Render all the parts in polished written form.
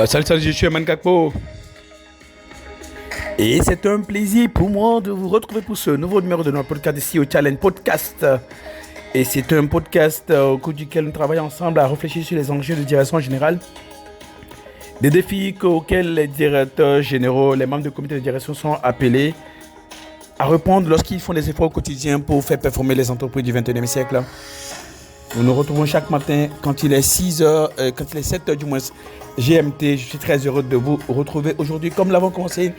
Salut, je suis Aman Kakpo. Et c'est un plaisir pour moi de vous retrouver pour ce nouveau numéro de notre podcast ici au Challenge Podcast. Et c'est un podcast au cours duquel nous travaillons ensemble à réfléchir sur les enjeux de direction générale, des défis auxquels les directeurs généraux, les membres du comité de direction sont appelés à répondre lorsqu'ils font des efforts quotidiens pour faire performer les entreprises du 21e siècle. Nous nous retrouvons chaque matin quand il est 6h, quand il est 7h du moins GMT. Je suis très heureux de vous retrouver aujourd'hui comme nous l'avons commencé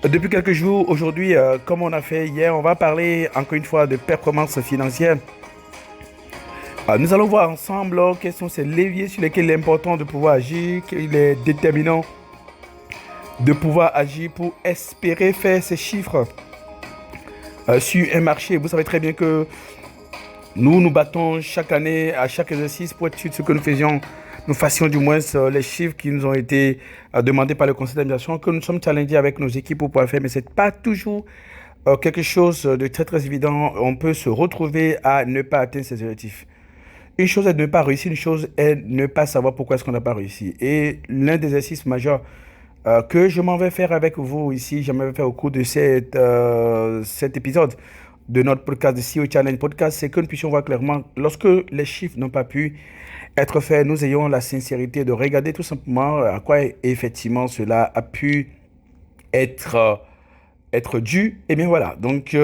depuis quelques jours. Aujourd'hui, comme on a fait hier, on va parler encore une fois de performance financière. Nous allons voir ensemble quels sont ces leviers sur lesquels il est important de pouvoir agir, qu'il est déterminant de pouvoir agir pour espérer faire ces chiffres sur un marché. Vous savez très bien que nous nous battons chaque année, à chaque exercice, pour être sûr de ce que nous fassions du moins les chiffres qui nous ont été demandés par le conseil d'administration, que nous sommes challengés avec nos équipes pour pouvoir faire, mais ce n'est pas toujours quelque chose de très très évident. On peut se retrouver à ne pas atteindre ces objectifs. Une chose est de ne pas réussir, une chose est de ne pas savoir pourquoi est-ce qu'on n'a pas réussi. Et l'un des exercices majeurs que je m'en vais faire avec vous ici, je m'en vais faire au cours de cet épisode de notre podcast de CEO Challenge Podcast, c'est que nous puissions voir clairement, lorsque les chiffres n'ont pas pu être faits, nous ayons la sincérité de regarder tout simplement à quoi effectivement cela a pu être dû. Et bien voilà, donc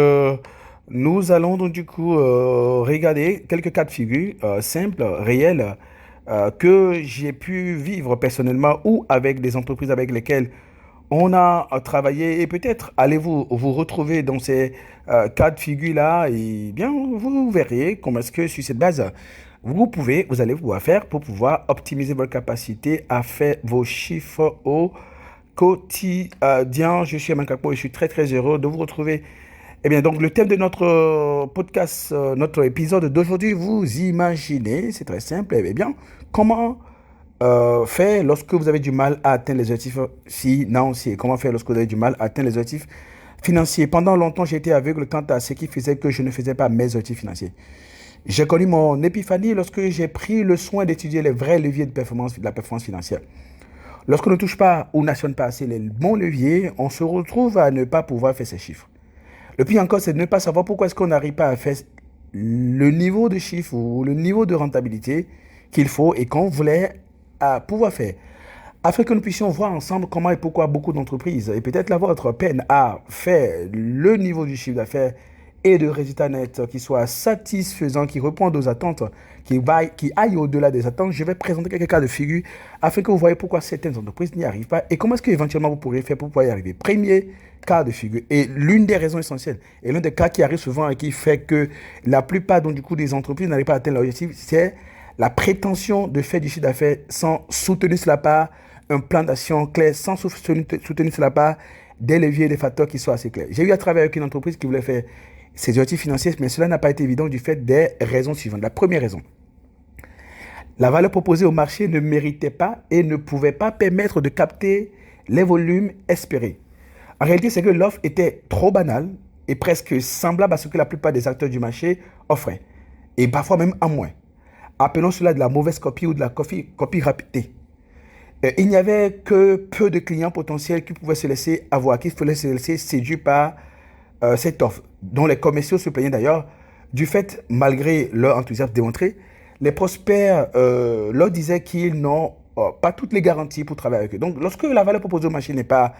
nous allons donc du coup regarder quelques cas de figure simples, réels, que j'ai pu vivre personnellement ou avec des entreprises avec lesquelles on a travaillé, et peut-être allez-vous vous retrouver dans ces cas de figure-là, et bien vous verrez comment est-ce que sur cette base, vous allez pouvoir faire pour pouvoir optimiser votre capacité à faire vos chiffres au quotidien. Je suis Aman Kakpo et je suis très très heureux de vous retrouver. Eh bien, donc le thème de notre podcast, notre épisode d'aujourd'hui, vous imaginez, c'est très simple, eh bien, comment faire lorsque vous avez du mal à atteindre les objectifs financiers. Comment faire lorsque vous avez du mal à atteindre les objectifs financiers. Pendant longtemps, j'ai été aveugle quant à ce qui faisait que je ne faisais pas mes objectifs financiers. J'ai connu mon épiphanie lorsque j'ai pris le soin d'étudier les vrais leviers de la performance financière. Lorsqu'on ne touche pas ou n'actionne pas assez les bons leviers, on se retrouve à ne pas pouvoir faire ces chiffres. Le pire encore, c'est de ne pas savoir pourquoi est-ce qu'on n'arrive pas à faire le niveau de chiffre ou le niveau de rentabilité qu'il faut et qu'on voulait pouvoir faire. Afin que nous puissions voir ensemble comment et pourquoi beaucoup d'entreprises, et peut-être la vôtre, peinent à faire le niveau du chiffre d'affaires et de résultats nets qui soit satisfaisant, qui répondent aux attentes, qui aillent au-delà des attentes. Je vais présenter quelques cas de figure afin que vous voyez pourquoi certaines entreprises n'y arrivent pas et comment est-ce qu'éventuellement vous pourriez faire pour pouvoir y arriver. Premier cas de figure, et l'une des raisons essentielles, et l'un des cas qui arrive souvent et qui fait que la plupart donc, du coup, des entreprises n'arrivent pas à atteindre leur objectif, c'est la prétention de faire du chiffre d'affaires sans soutenir cela par un plan d'action clair, sans soutenir cela par des leviers et des facteurs qui soient assez clairs. J'ai eu à travailler avec une entreprise qui voulait faire ses objectifs financiers, mais cela n'a pas été évident du fait des raisons suivantes. La première raison, la valeur proposée au marché ne méritait pas et ne pouvait pas permettre de capter les volumes espérés. En réalité, c'est que l'offre était trop banale et presque semblable à ce que la plupart des acteurs du marché offraient, et parfois même en moins. Appelons cela de la mauvaise copie ou de la copie rapide. Il n'y avait que peu de clients potentiels qui pouvaient se laisser avoir, qui pouvaient se laisser séduire par cette offre, dont les commerciaux se plaignaient d'ailleurs du fait, malgré leur enthousiasme démontré, les prospects leur disaient qu'ils n'ont pas toutes les garanties pour travailler avec eux. Donc, lorsque la valeur proposée au marché n'est pas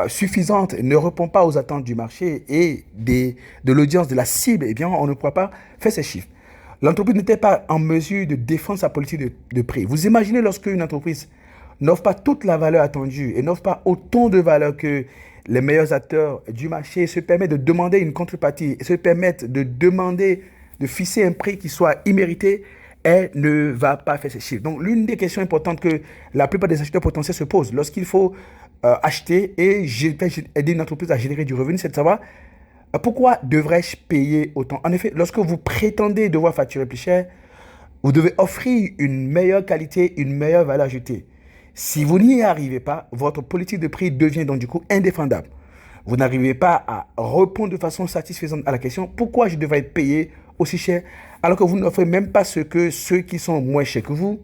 suffisante, ne répond pas aux attentes du marché et de l'audience, de la cible, eh bien, on ne pourra pas faire ces chiffres. L'entreprise n'était pas en mesure de défendre sa politique de prix. Vous imaginez lorsque une entreprise n'offre pas toute la valeur attendue et n'offre pas autant de valeur que les meilleurs acteurs du marché, se permettent de demander une contrepartie, se permettent de demander, de fixer un prix qui soit immérité, elle ne va pas faire ces chiffres. Donc, l'une des questions importantes que la plupart des acheteurs potentiels se posent lorsqu'il faut acheter et aider une entreprise à générer du revenu, c'est de savoir pourquoi devrais-je payer autant. En effet, lorsque vous prétendez devoir facturer plus cher, vous devez offrir une meilleure qualité, une meilleure valeur ajoutée. Si vous n'y arrivez pas, votre politique de prix devient donc du coup indéfendable. Vous n'arrivez pas à répondre de façon satisfaisante à la question « Pourquoi je devrais être payé aussi cher, alors que vous n'offrez même pas ce que ceux qui sont moins chers que vous,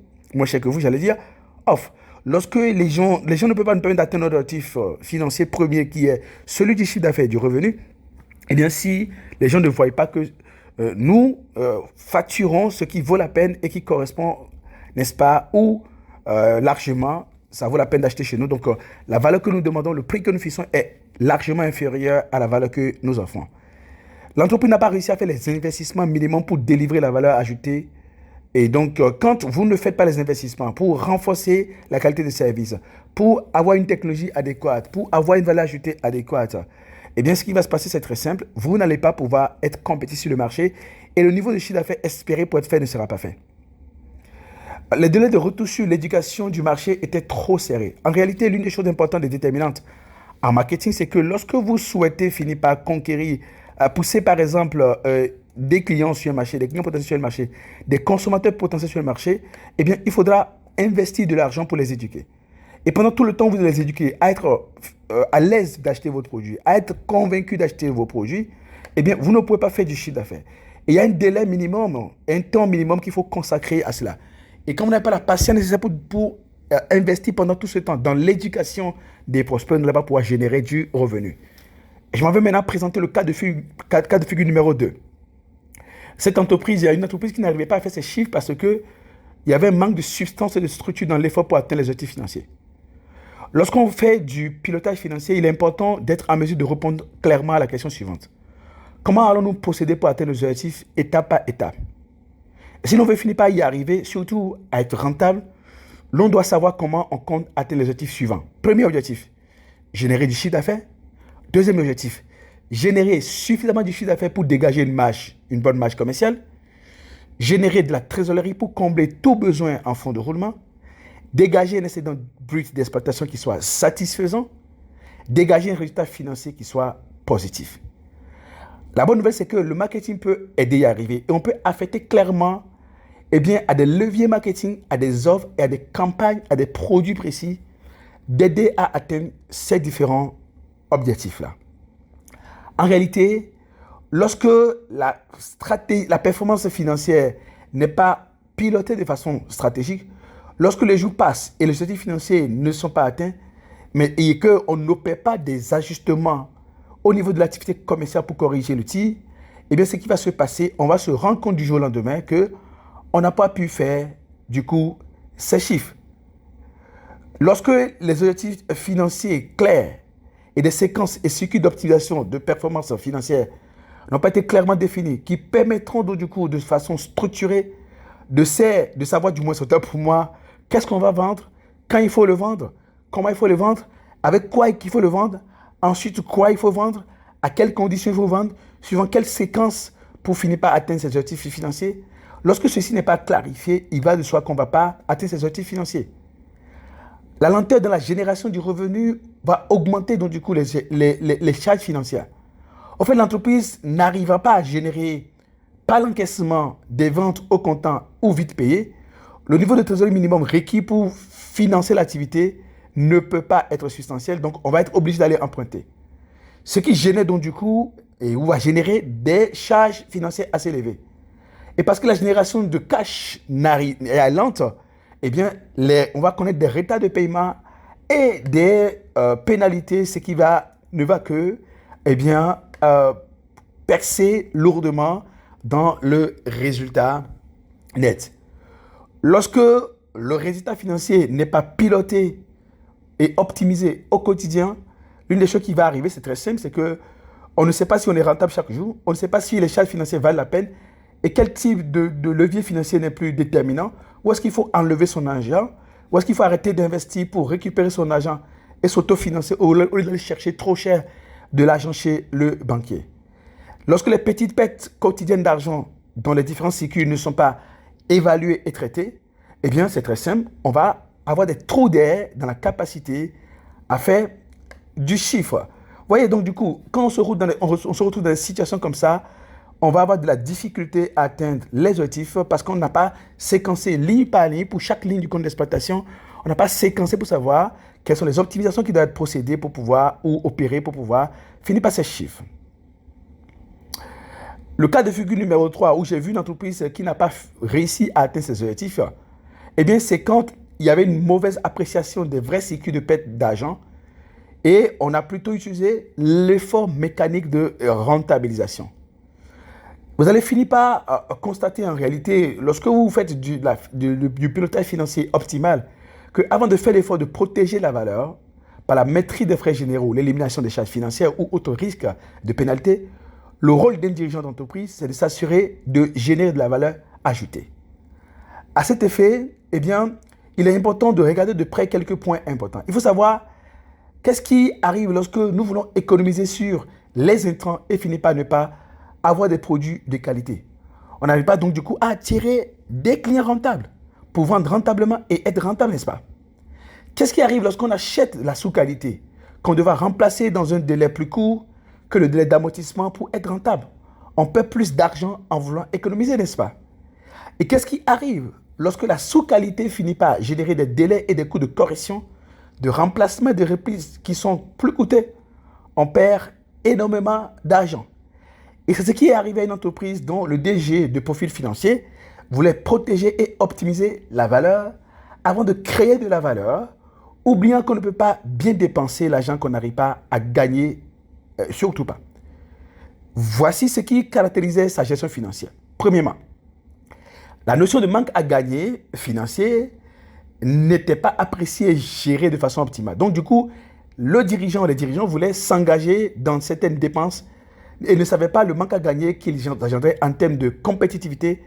j'allais dire, offrent. Lorsque les gens ne peuvent pas nous permettre d'atteindre notre objectif financier premier qui est celui du chiffre d'affaires et du revenu, eh bien, si les gens ne voient pas que nous facturons ce qui vaut la peine et qui correspond, n'est-ce pas, ou largement, ça vaut la peine d'acheter chez nous. Donc, la valeur que nous demandons, le prix que nous fixons est largement inférieur à la valeur que nous offrons. L'entreprise n'a pas réussi à faire les investissements minimums pour délivrer la valeur ajoutée. Et donc, quand vous ne faites pas les investissements pour renforcer la qualité de service, pour avoir une technologie adéquate, pour avoir une valeur ajoutée adéquate, eh bien, ce qui va se passer, c'est très simple. Vous n'allez pas pouvoir être compétitif sur le marché et le niveau de chiffre d'affaires espéré pour être fait ne sera pas fait. Les délais de retour sur l'éducation du marché étaient trop serrés. En réalité, l'une des choses importantes et déterminantes en marketing, c'est que lorsque vous souhaitez finir par conquérir, pousser par exemple des clients sur le marché, des clients potentiels sur le marché, des consommateurs potentiels sur le marché, eh bien, il faudra investir de l'argent pour les éduquer. Et pendant tout le temps, vous allez les éduquer à être à l'aise d'acheter votre produit, à être convaincu d'acheter vos produits, eh bien, vous ne pouvez pas faire du chiffre d'affaires. Et il y a un délai minimum, un temps minimum qu'il faut consacrer à cela. Et quand vous n'avez pas la patience nécessaire pour investir pendant tout ce temps dans l'éducation des prospects, vous n'allez pas pouvoir générer du revenu. Et je m'en vais maintenant présenter le cas de figure numéro 2. Cette entreprise, il y a une entreprise qui n'arrivait pas à faire ses chiffres parce qu'il y avait un manque de substance et de structure dans l'effort pour atteindre les objectifs financiers. Lorsqu'on fait du pilotage financier, il est important d'être en mesure de répondre clairement à la question suivante. Comment allons-nous procéder pour atteindre nos objectifs étape par étape? Si l'on veut finir par y arriver, surtout à être rentable, l'on doit savoir comment on compte atteindre les objectifs suivants. Premier objectif, générer du chiffre d'affaires. Deuxième objectif, générer suffisamment de chiffre d'affaires pour dégager une bonne marge commerciale. Générer de la trésorerie pour combler tout besoin en fonds de roulement. Dégager un excédent brut d'exploitation qui soit satisfaisant. Dégager un résultat financier qui soit positif. La bonne nouvelle, c'est que le marketing peut aider à y arriver. Et on peut affecter clairement à des leviers marketing, à des offres et à des campagnes, à des produits précis, d'aider à atteindre ces différents objectifs-là. En réalité, lorsque la performance financière n'est pas pilotée de façon stratégique, lorsque les jours passent et les objectifs financiers ne sont pas atteints, et qu'on n'opère pas des ajustements au niveau de l'activité commerciale pour corriger le tir, eh bien, ce qui va se passer, on va se rendre compte du jour au lendemain qu'on n'a pas pu faire, du coup, ces chiffres. Lorsque les objectifs financiers clairs et des séquences et circuits d'optimisation de performance financière n'ont pas été clairement définis, qui permettront donc, du coup, de façon structurée, de savoir du moins autant pour moi, qu'est-ce qu'on va vendre, quand il faut le vendre, comment il faut le vendre, avec quoi il faut le vendre, ensuite quoi il faut vendre, à quelles conditions il faut vendre, suivant quelle séquence pour finir par atteindre ses objectifs financiers. Lorsque ceci n'est pas clarifié, il va de soi qu'on ne va pas atteindre ses objectifs financiers. La lenteur dans la génération du revenu va augmenter donc du coup les charges financières. En fait, l'entreprise n'arrivera pas à générer par l'encaissement des ventes au comptant ou vite payé. Le niveau de trésorerie minimum requis pour financer l'activité ne peut pas être substantiel, donc on va être obligé d'aller emprunter. Ce qui génère donc du coup, ou va générer des charges financières assez élevées. Et parce que la génération de cash est lente, eh bien, on va connaître des retards de paiement et des pénalités, ce qui ne va que, percer lourdement dans le résultat net. Lorsque le résultat financier n'est pas piloté et optimisé au quotidien, l'une des choses qui va arriver, c'est très simple, c'est qu'on ne sait pas si on est rentable chaque jour, on ne sait pas si les charges financières valent la peine et quel type de levier financier n'est plus déterminant, où est-ce qu'il faut enlever son argent, où est-ce qu'il faut arrêter d'investir pour récupérer son argent et s'autofinancer au lieu d'aller chercher trop cher de l'argent chez le banquier. Lorsque les petites pertes quotidiennes d'argent dans les différents cycles ne sont pas évaluées et traitées, eh bien, c'est très simple, on va avoir des trous d'air dans la capacité à faire du chiffre. Vous voyez, donc du coup, quand on se retrouve dans des situations comme ça, on va avoir de la difficulté à atteindre les objectifs parce qu'on n'a pas séquencé ligne par ligne pour chaque ligne du compte d'exploitation. On n'a pas séquencé pour savoir quelles sont les optimisations qui doivent être procédées pour pouvoir, ou opérer pour pouvoir finir par ces chiffres. Le cas de figure numéro 3, où j'ai vu une entreprise qui n'a pas réussi à atteindre ses objectifs, eh bien, c'est quand il y avait une mauvaise appréciation des vrais cycles de perte d'argent et on a plutôt utilisé l'effort mécanique de rentabilisation. Vous allez finir par constater en réalité, lorsque vous faites du pilotage financier optimal, qu'avant de faire l'effort de protéger la valeur par la maîtrise des frais généraux, l'élimination des charges financières ou autres risques de pénalité, le rôle d'un dirigeant d'entreprise, c'est de s'assurer de générer de la valeur ajoutée. À cet effet, eh bien, il est important de regarder de près quelques points importants. Il faut savoir qu'est-ce qui arrive lorsque nous voulons économiser sur les intrants et finir par ne pas avoir des produits de qualité. On n'arrive pas donc du coup à attirer des clients rentables pour vendre rentablement et être rentable, n'est-ce pas? Qu'est-ce qui arrive lorsqu'on achète la sous-qualité qu'on devra remplacer dans un délai plus court que le délai d'amortissement pour être rentable? On perd plus d'argent en voulant économiser, n'est-ce pas? Et qu'est-ce qui arrive lorsque la sous-qualité finit par générer des délais et des coûts de correction, de remplacement et de reprise qui sont plus coûteux? On perd énormément d'argent. Et c'est ce qui est arrivé à une entreprise dont le DG de profil financier voulait protéger et optimiser la valeur avant de créer de la valeur, oubliant qu'on ne peut pas bien dépenser l'argent qu'on n'arrive pas à gagner, surtout pas. Voici ce qui caractérisait sa gestion financière. Premièrement, la notion de manque à gagner financier n'était pas appréciée et gérée de façon optimale. Donc du coup, les dirigeants voulaient s'engager dans certaines dépenses et ne savaient pas le manque à gagner qu'ils engendraient en termes de compétitivité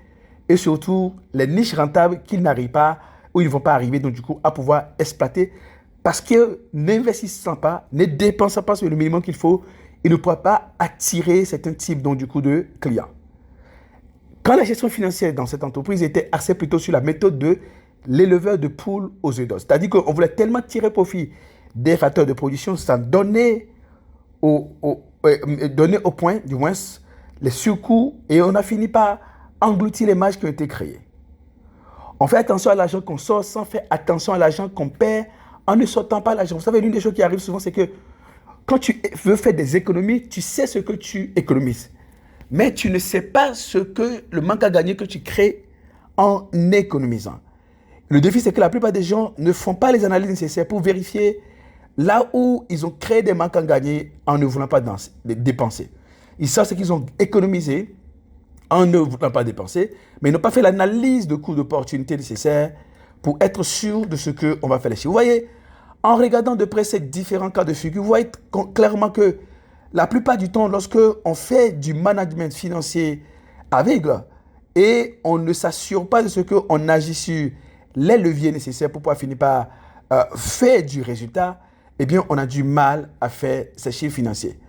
et surtout les niches rentables qu'ils n'arrivent pas ou ils ne vont pas arriver donc du coup à pouvoir exploiter parce que n'investissant pas, ne dépensant pas sur le minimum qu'il faut, ils ne pourront pas attirer certains types donc du coup de clients. Quand la gestion financière dans cette entreprise était axée plutôt sur la méthode de l'éleveur de poules aux œufs d'or, c'est-à-dire qu'on voulait tellement tirer profit des facteurs de production sans donner au point, du moins, les surcoûts et on a fini par engloutir les marges qui ont été créées. On fait attention à l'argent qu'on sort sans faire attention à l'argent qu'on perd en ne sortant pas l'argent. Vous savez, l'une des choses qui arrive souvent, c'est que quand tu veux faire des économies, tu sais ce que tu économises. Mais tu ne sais pas ce que le manque à gagner que tu crées en économisant. Le défi, c'est que la plupart des gens ne font pas les analyses nécessaires pour vérifier là où ils ont créé des manques à gagner en ne voulant pas dépenser. Ils savent ce qu'ils ont économisé en ne voulant pas dépenser, mais ils n'ont pas fait l'analyse de coûts d'opportunité nécessaires pour être sûr de ce qu'on va faire les chiffres. Vous voyez, en regardant de près ces différents cas de figure, vous voyez clairement que la plupart du temps, lorsque on fait du management financier aveugle et on ne s'assure pas de ce qu'on agit sur les leviers nécessaires pour pouvoir finir par faire du résultat, eh bien, on a du mal à faire ces chiffres financiers.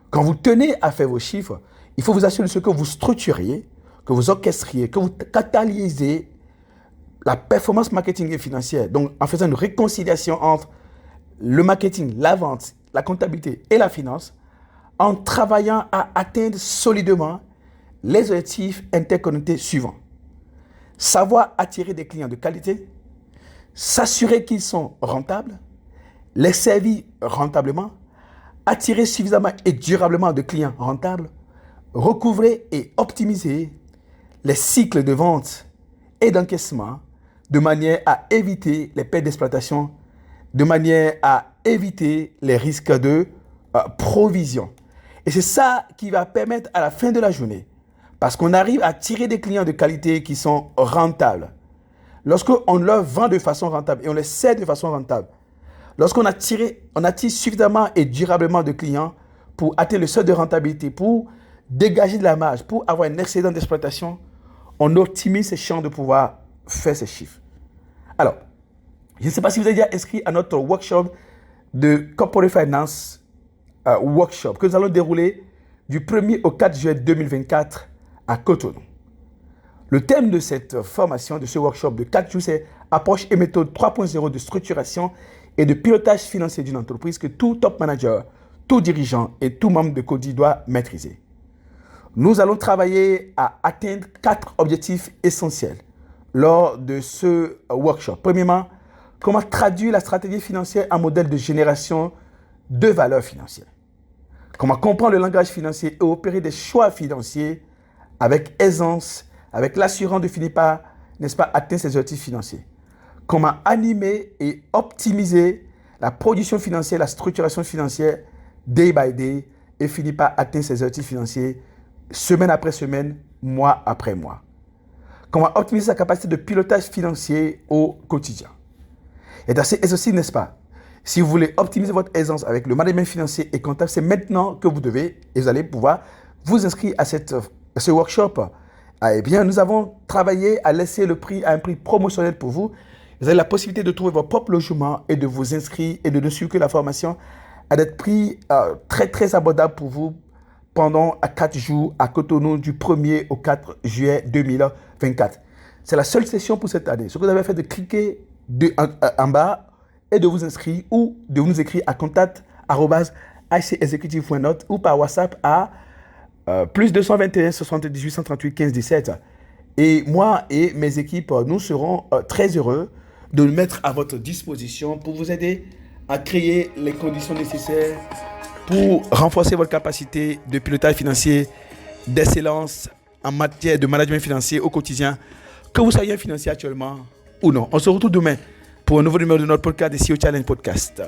Quand vous tenez à faire vos chiffres, il faut vous assurer de ce que vous structuriez, que vous orchestriez, que vous catalysez la performance marketing et financière. Donc, en faisant une réconciliation entre le marketing, la vente, la comptabilité et la finance, en travaillant à atteindre solidement les objectifs interconnectés suivants. Savoir attirer des clients de qualité, s'assurer qu'ils sont rentables, les servir rentablement, attirer suffisamment et durablement de clients rentables, recouvrer et optimiser les cycles de vente et d'encaissement de manière à éviter les pertes d'exploitation, de manière à éviter les risques de provision. Et c'est ça qui va permettre à la fin de la journée, parce qu'on arrive à tirer des clients de qualité qui sont rentables. Lorsqu'on leur vend de façon rentable et on les sert de façon rentable, lorsqu'on attire suffisamment et durablement de clients pour atteindre le seuil de rentabilité, pour dégager de la marge, pour avoir un excédent d'exploitation, on optimise ces champs de pouvoir faire ces chiffres. Alors, je ne sais pas si vous êtes déjà inscrit à notre workshop de Corporate Finance Workshop que nous allons dérouler du 1er au 4 juillet 2024 à Cotonou. Le thème de cette formation, de ce workshop de 4 jours, c'est approche et méthode 3.0 de structuration et de pilotage financier d'une entreprise que tout top manager, tout dirigeant et tout membre de CODI doit maîtriser. Nous allons travailler à atteindre 4 objectifs essentiels lors de ce workshop. Premièrement, comment traduire la stratégie financière en modèle de génération de valeur financière. Comment comprendre le langage financier et opérer des choix financiers avec aisance, avec l'assurance de finir par, n'est-ce pas, atteindre ses objectifs financiers. Comment animer et optimiser la production financière, la structuration financière, day by day, et finir par atteindre ses objectifs financiers semaine après semaine, mois après mois. Comment optimiser sa capacité de pilotage financier au quotidien. Et aussi, n'est-ce pas, si vous voulez optimiser votre aisance avec le management financier et comptable, c'est maintenant que vous devez, et vous allez pouvoir vous inscrire à ce workshop. Eh bien, nous avons travaillé à laisser le prix à un prix promotionnel pour vous. Vous avez la possibilité de trouver votre propre logement et de vous inscrire et de suivre que la formation a d'être prix très, très abordable pour vous pendant 4 jours à Cotonou du 1er au 4 juillet 2024. C'est la seule session pour cette année. Ce que vous avez fait, de cliquer en bas et de vous inscrire ou de nous écrire à contact@icexecutive.net ou par WhatsApp à plus 221 78 138 15 17. Et moi et mes équipes, nous serons très heureux de nous mettre à votre disposition pour vous aider à créer les conditions nécessaires pour renforcer votre capacité de pilotage financier, d'excellence en matière de management financier au quotidien, que vous soyez un financier actuellement ou non. On se retrouve demain pour un nouveau numéro de notre podcast, The CEO Challenge Podcast.